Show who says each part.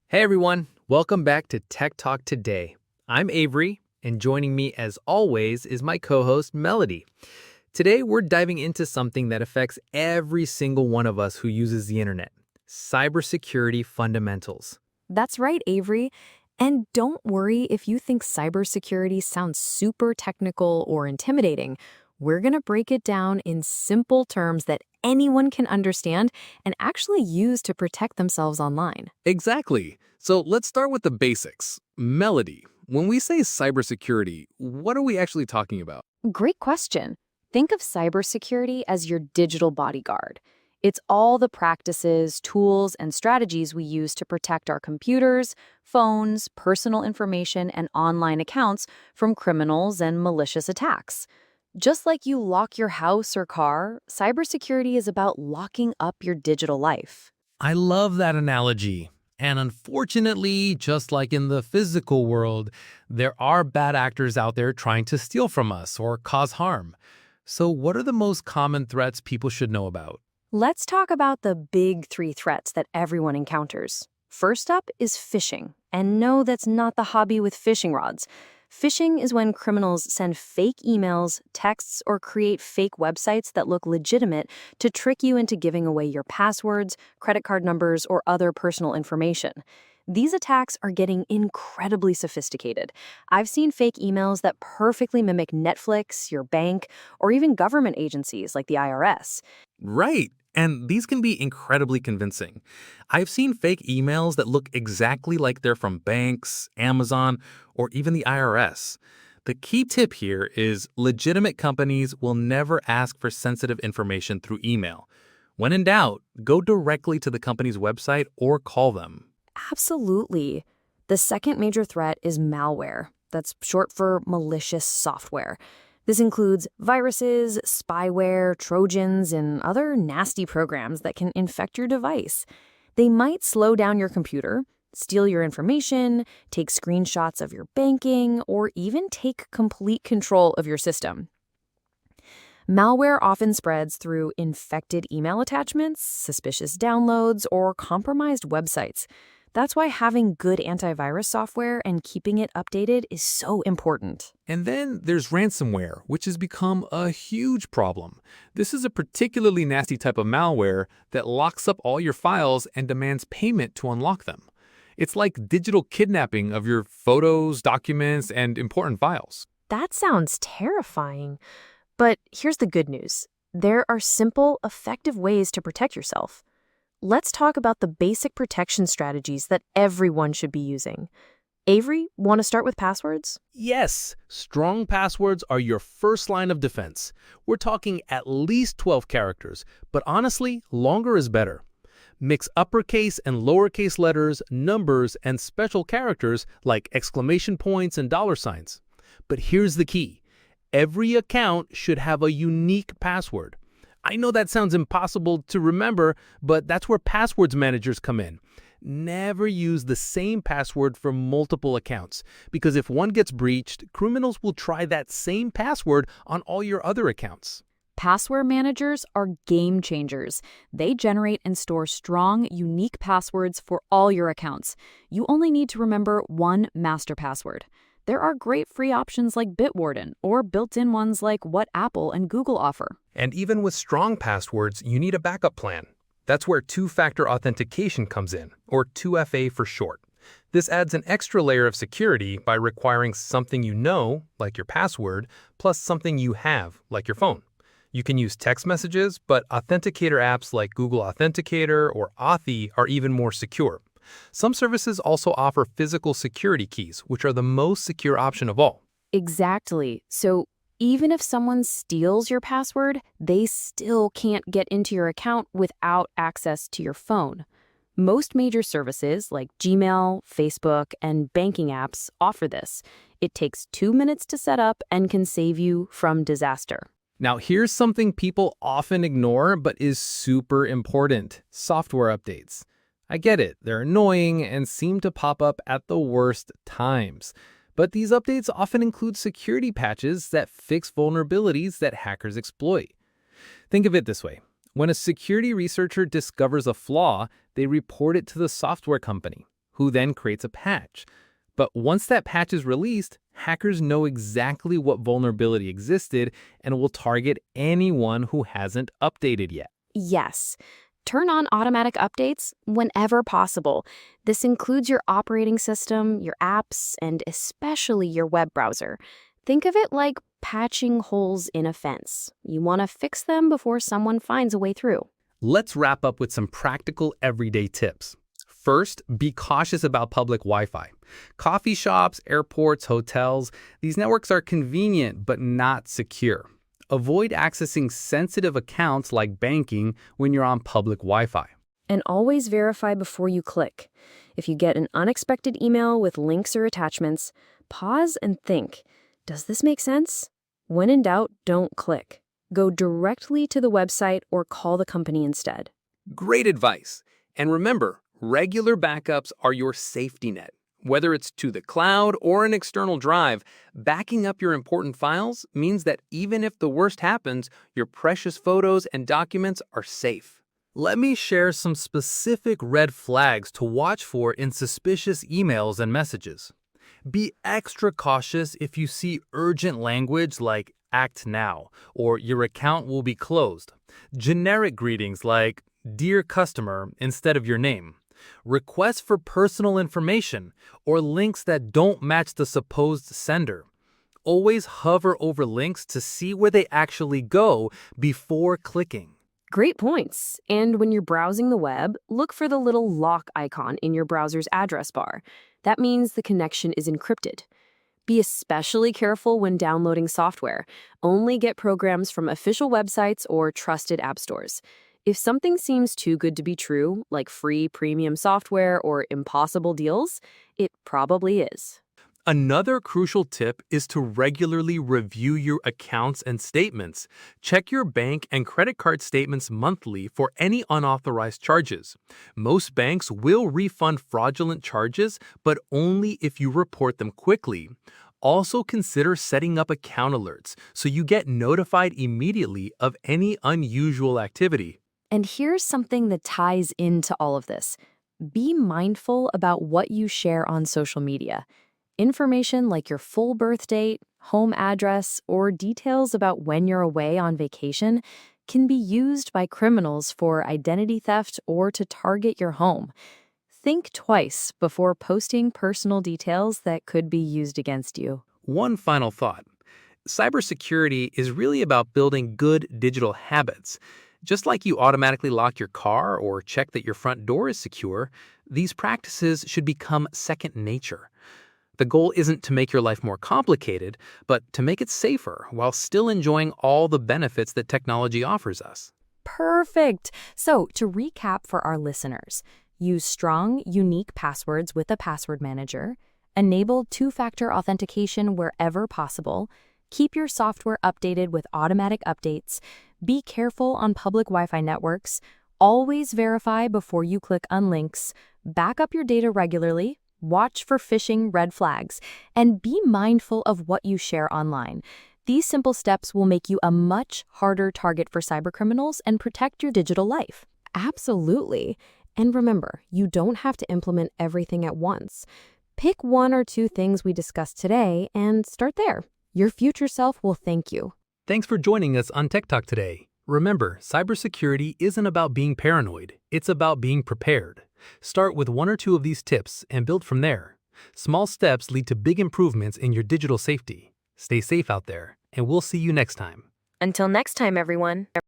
Speaker 1: Hey everyone, welcome back to Tech Talk Today. I'm Avery, and joining me as always is my co-host Melody. Today we're diving into something that affects every single one of us who uses the internet: cybersecurity fundamentals.
Speaker 2: That's right, Avery. And don't worry if you think cybersecurity sounds super technical or intimidating. We're going to break it down in simple terms that anyone can understand and actually use to protect themselves online.
Speaker 1: Exactly. So let's start with the basics. Melody, when we say cybersecurity, what are we actually talking about?
Speaker 2: Great question. Think of cybersecurity as your digital bodyguard. It's all the practices, tools, and strategies we use to protect our computers, phones, personal information, and online accounts from criminals and malicious attacks. Just like you lock your house or car, cybersecurity is about locking up your digital life.
Speaker 1: I love that analogy. And unfortunately, just like in the physical world, there are bad actors out there trying to steal from us or cause harm. So what are the most common threats people should know about?
Speaker 2: Let's talk about the big three threats that everyone encounters. First up is phishing. And no, that's not the hobby with fishing rods. Phishing is when criminals send fake emails, texts, or create fake websites that look legitimate to trick you into giving away your passwords, credit card numbers, or other personal information. These attacks are getting incredibly sophisticated. I've seen fake emails that perfectly mimic Netflix, your bank, or even government agencies like the IRS.
Speaker 1: Right. And these can be incredibly convincing. I've seen fake emails that look exactly like they're from banks, Amazon, or even the IRS. The key tip here is legitimate companies will never ask for sensitive information through email. When in doubt, go directly to the company's website or call them.
Speaker 2: Absolutely. The second major threat is malware. That's short for malicious software. This includes viruses, spyware, trojans, and other nasty programs that can infect your device. They might slow down your computer, steal your information, take screenshots of your banking, or even take complete control of your system. Malware often spreads through infected email attachments, suspicious downloads, or compromised websites. That's why having good antivirus software and keeping it updated is so important.
Speaker 1: And then there's ransomware, which has become a huge problem. This is a particularly nasty type of malware that locks up all your files and demands payment to unlock them. It's like digital kidnapping of your photos, documents, and important files.
Speaker 2: That sounds terrifying. But here's the good news. There are simple, effective ways to protect yourself. Let's talk about the basic protection strategies that everyone should be using. Avery, want to start with passwords?
Speaker 1: Yes, strong passwords are your first line of defense. We're talking at least 12 characters, but honestly, longer is better. Mix uppercase and lowercase letters, numbers, and special characters like exclamation points and dollar signs. But here's the key. Every account should have a unique password. I know that sounds impossible to remember, but that's where passwords managers come in. Never use the same password for multiple accounts, because if one gets breached, criminals will try that same password on all your other accounts.
Speaker 2: Password managers are game changers. They generate and store strong, unique passwords for all your accounts. You only need to remember one master password. There are great free options like Bitwarden or built-in ones like what Apple and Google offer.
Speaker 1: And even with strong passwords, you need a backup plan. That's where two-factor authentication comes in, or 2FA for short. This adds an extra layer of security by requiring something you know, like your password, plus something you have, like your phone. You can use text messages, but authenticator apps like Google Authenticator or Authy are even more secure. Some services also offer physical security keys, which are the most secure option of all.
Speaker 2: Exactly. So even if someone steals your password, they still can't get into your account without access to your phone. Most major services like Gmail, Facebook, and banking apps offer this. It takes 2 minutes to set up and can save you from disaster.
Speaker 1: Now, here's something people often ignore but is super important: software updates. I get it, they're annoying and seem to pop up at the worst times. But these updates often include security patches that fix vulnerabilities that hackers exploit. Think of it this way. When a security researcher discovers a flaw, they report it to the software company, who then creates a patch. But once that patch is released, hackers know exactly what vulnerability existed and will target anyone who hasn't updated yet.
Speaker 2: Yes. Turn on automatic updates whenever possible. This includes your operating system, your apps, and especially your web browser. Think of it like patching holes in a fence. You want to fix them before someone finds a way through.
Speaker 1: Let's wrap up with some practical everyday tips. First, be cautious about public Wi-Fi. Coffee shops, airports, hotels, these networks are convenient but not secure. Avoid accessing sensitive accounts like banking when you're on public Wi-Fi.
Speaker 2: And always verify before you click. If you get an unexpected email with links or attachments, pause and think, does this make sense? When in doubt, don't click. Go directly to the website or call the company instead.
Speaker 1: Great advice. And remember, regular backups are your safety net. Whether it's to the cloud or an external drive, backing up your important files means that even if the worst happens, your precious photos and documents are safe. Let me share some specific red flags to watch for in suspicious emails and messages. Be extra cautious if you see urgent language like "act now" or "your account will be closed." Generic greetings like "Dear customer" instead of your name. Requests for personal information or links that don't match the supposed sender. Always hover over links to see where they actually go before clicking.
Speaker 2: Great points. And when you're browsing the web, look for the little lock icon in your browser's address bar. That means the connection is encrypted. Be especially careful when downloading software. Only get programs from official websites or trusted app stores. If something seems too good to be true, like free premium software or impossible deals, it probably is.
Speaker 1: Another crucial tip is to regularly review your accounts and statements. Check your bank and credit card statements monthly for any unauthorized charges. Most banks will refund fraudulent charges, but only if you report them quickly. Also consider setting up account alerts so you get notified immediately of any unusual activity.
Speaker 2: And here's something that ties into all of this. Be mindful about what you share on social media. Information like your full birth date, home address, or details about when you're away on vacation can be used by criminals for identity theft or to target your home. Think twice before posting personal details that could be used against you.
Speaker 1: One final thought. Cybersecurity is really about building good digital habits. Just like you automatically lock your car or check that your front door is secure, these practices should become second nature. The goal isn't to make your life more complicated, but to make it safer while still enjoying all the benefits that technology offers us.
Speaker 2: Perfect. So, to recap for our listeners, use strong, unique passwords with a password manager, enable two-factor authentication wherever possible, keep your software updated with automatic updates, be careful on public Wi-Fi networks, always verify before you click on links, back up your data regularly, watch for phishing red flags, and be mindful of what you share online. These simple steps will make you a much harder target for cybercriminals and protect your digital life. Absolutely. And remember, you don't have to implement everything at once. Pick one or two things we discussed today and start there. Your future self will thank you.
Speaker 1: Thanks for joining us on Tech Talk today. Remember, cybersecurity isn't about being paranoid. It's about being prepared. Start with one or two of these tips and build from there. Small steps lead to big improvements in your digital safety. Stay safe out there, and we'll see you next time.
Speaker 2: Until next time, everyone.